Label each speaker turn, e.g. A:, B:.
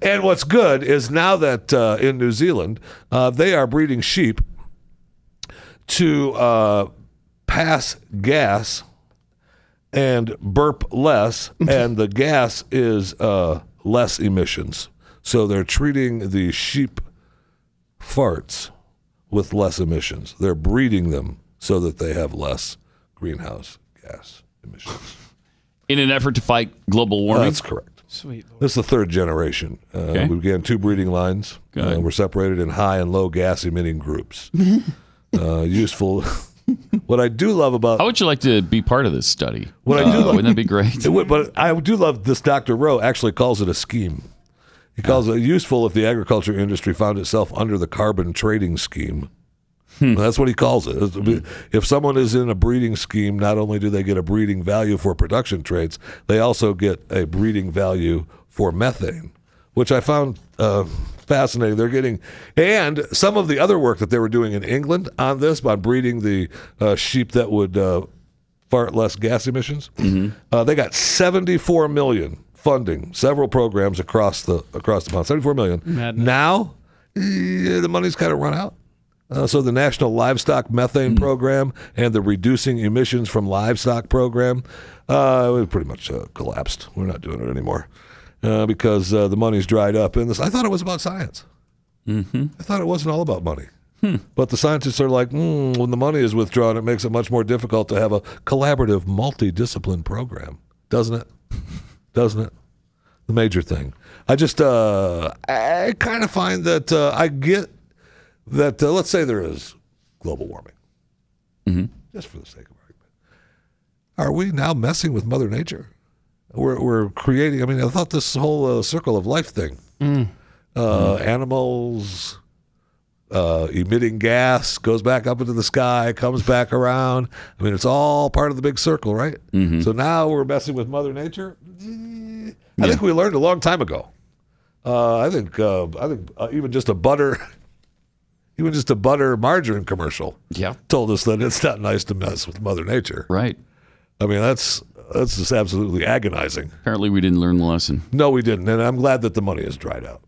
A: And what's good is now that in New Zealand, they are breeding sheep to pass gas and burp less, and the gas is less emissions. So they're treating the sheep farts with less emissions. They're breeding them so that they have less greenhouse gas emissions.
B: In an effort to fight global warming?
A: That's correct.
C: Sweet.
A: This is the third generation.
B: Okay.
A: We began 2 breeding lines. We're separated in high and low gas emitting groups. Useful. What I do love about...
B: How would you like to be part of this study?
A: What I do love,
B: wouldn't that be great?
A: It would, but I do love this. Dr. Rowe actually calls it a scheme. He calls it useful if the agriculture industry found itself under the carbon trading scheme. That's what he calls it. If someone is in a breeding scheme, not only do they get a breeding value for production traits, they also get a breeding value for methane, which I found fascinating. They're getting, and some of the other work that they were doing in England on this, by breeding the sheep that would fart less gas emissions, they got 74 million funding several programs across the pond. 74 million.
C: Madness.
A: Now the money's kind of run out. So the National Livestock Methane Program and the Reducing Emissions from Livestock Program, we pretty much collapsed. We're not doing it anymore because the money's dried up. And I thought it was about science. I thought it wasn't all about money. But the scientists are like, when the money is withdrawn, it makes it much more difficult to have a collaborative, multidiscipline program, doesn't it? Doesn't it? The major thing. I just, I kind of find that I get that, let's say there is global warming, just for the sake of argument. Are we now messing with Mother Nature? We're creating, I mean, I thought this whole circle of life thing, animals emitting gas, goes back up into the sky, comes back around. I mean, it's all part of the big circle, right? So now we're messing with Mother Nature. I think we learned a long time ago. I think even just a butter margarine commercial told us that it's not nice to mess with Mother Nature.
B: Right.
A: I mean, that's just absolutely agonizing.
B: Apparently we didn't learn the lesson.
A: No, we didn't, and I'm glad that the money has dried out.